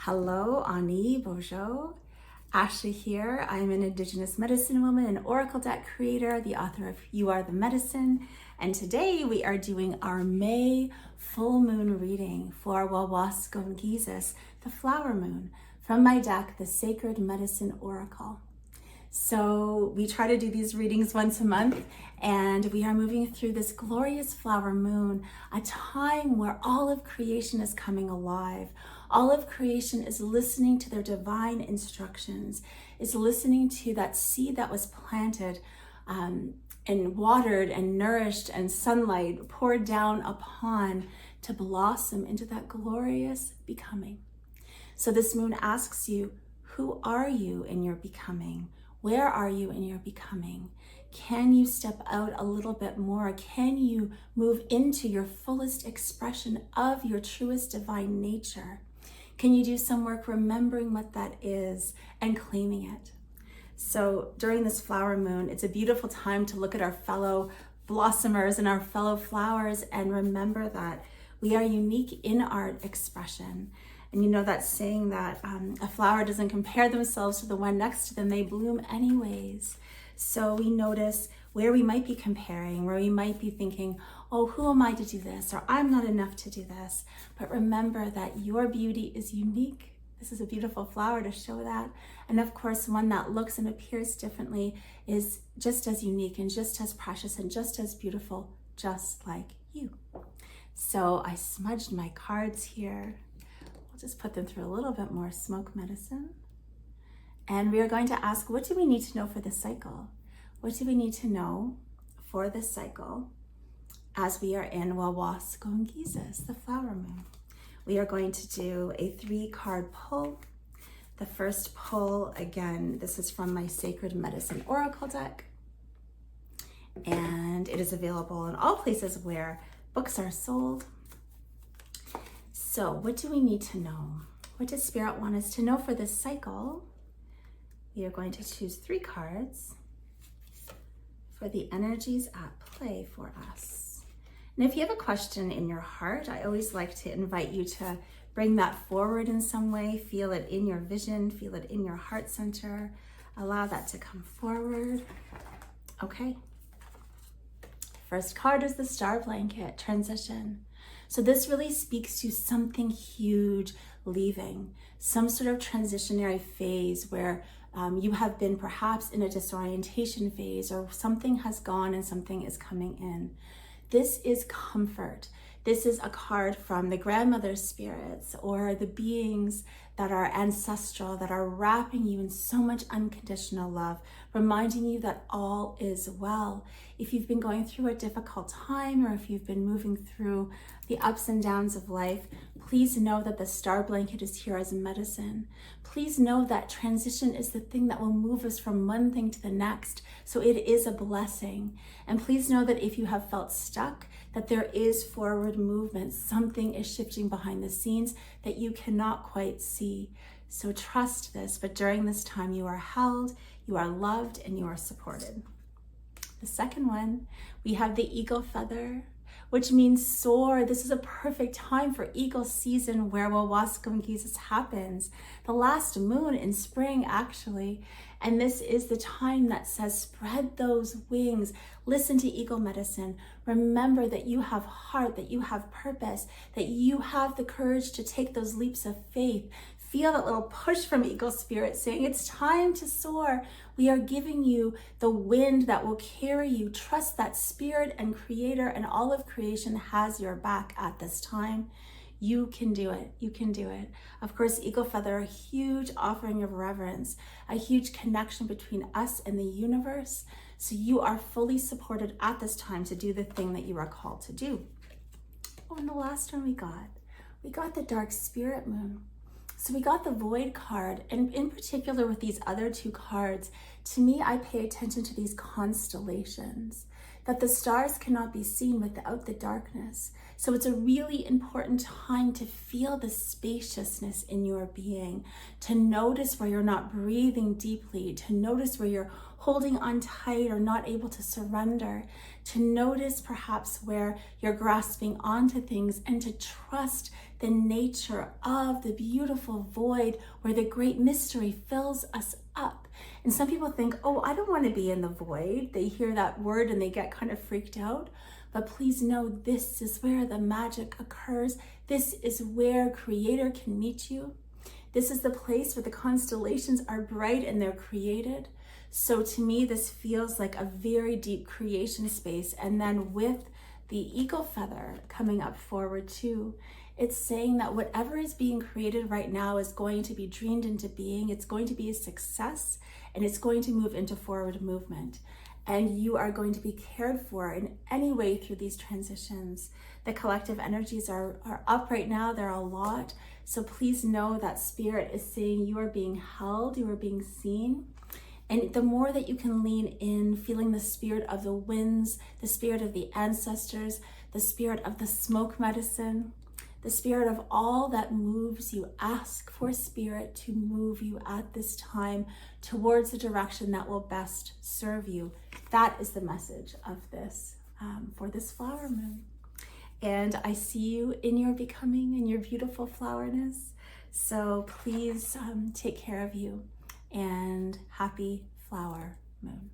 Hello, Ani, Bojo. Ashley here. I'm an Indigenous medicine woman and oracle deck creator, the author of You Are the Medicine. And today we are doing our May full moon reading for Wawascomgeezis, the flower moon, from my deck, the Sacred Medicine Oracle. So we try to do these readings once a month, and we are moving through this glorious flower moon, a time where all of creation is coming alive. All of creation is listening to their divine instructions, is listening to that seed that was planted and watered and nourished and sunlight poured down upon to blossom into that glorious becoming. So this moon asks you, who are you in your becoming? Where are you in your becoming? Can you step out a little bit more? Can you move into your fullest expression of your truest divine nature? Can you do some work remembering what that is and claiming it? So during this flower moon, it's a beautiful time to look at our fellow blossomers and our fellow flowers and remember that we are unique in our expression. And you know that saying that a flower doesn't compare themselves to the one next to them, they bloom anyways. So we notice where we might be comparing, where we might be thinking, oh, who am I to do this? Or I'm not enough to do this. But remember that your beauty is unique. This is a beautiful flower to show that. And of course, one that looks and appears differently is just as unique and just as precious and just as beautiful, just like you. So I smudged my cards here. We'll just put them through a little bit more smoke medicine. And we are going to ask, what do we need to know for this cycle? What do we need to know for this cycle as we are in Wawascomgeezis, the flower moon? We are going to do a 3-card pull. The first pull, again, this is from my Sacred Medicine Oracle deck. And it is available in all places where books are sold. So what do we need to know? What does Spirit want us to know for this cycle? We are going to choose 3 cards for the energies at play for us. And if you have a question in your heart, I always like to invite you to bring that forward in some way. Feel it in your vision, feel it in your heart center. Allow that to come forward. Okay. First card is the Star Blanket, transition. So this really speaks to something huge leaving, some sort of transitionary phase where you have been perhaps in a disorientation phase, or something has gone and something is coming in. This is comfort. This is a card from the grandmother spirits or the beings that are ancestral, that are wrapping you in so much unconditional love, reminding you that all is well. If you've been going through a difficult time, or if you've been moving through the ups and downs of life, please know that the Star Blanket is here as medicine. Please know that transition is the thing that will move us from one thing to the next. So it is a blessing. And please know that if you have felt stuck, that there is forward movement. Something is shifting behind the scenes that you cannot quite see. So trust this, but during this time you are held, you are loved, and you are supported. The second one, we have the eagle feather, which means soar. This is a perfect time for eagle season where Wawascomgeezis happens. The last moon in spring, actually. And this is the time that says, spread those wings. Listen to eagle medicine. Remember that you have heart, that you have purpose, that you have the courage to take those leaps of faith. Feel that little push from eagle spirit saying, it's time to soar. We are giving you the wind that will carry you. Trust that spirit and creator and all of creation has your back at this time. You can do it. You can do it. Of course, eagle feather, a huge offering of reverence, a huge connection between us and the universe. So you are fully supported at this time to do the thing that you are called to do. Oh, and the last one we got the dark spirit moon. So we got the void card, and in particular with these other 2 cards, to me, I pay attention to these constellations, that the stars cannot be seen without the darkness. So it's a really important time to feel the spaciousness in your being, to notice where you're not breathing deeply, to notice where you're holding on tight or not able to surrender, to notice perhaps where you're grasping onto things, and to trust the nature of the beautiful void where the great mystery fills us up. And some people think, oh, I don't want to be in the void. They hear that word and they get kind of freaked out. But please know, this is where the magic occurs. This is where Creator can meet you. This is the place where the constellations are bright and they're created. So to me, this feels like a very deep creation space. And then with the eagle feather coming up forward too, it's saying that whatever is being created right now is going to be dreamed into being. It's going to be a success, and it's going to move into forward movement. And you are going to be cared for in any way through these transitions. The collective energies are up right now. There are a lot. So please know that Spirit is saying you are being held, you are being seen. And the more that you can lean in, feeling the spirit of the winds, the spirit of the ancestors, the spirit of the smoke medicine, the spirit of all that moves you, ask for Spirit to move you at this time towards the direction that will best serve you. That is the message of this, for this flower moon. And I see you in your becoming, in your beautiful flowerness. So please take care of you, and happy flower moon.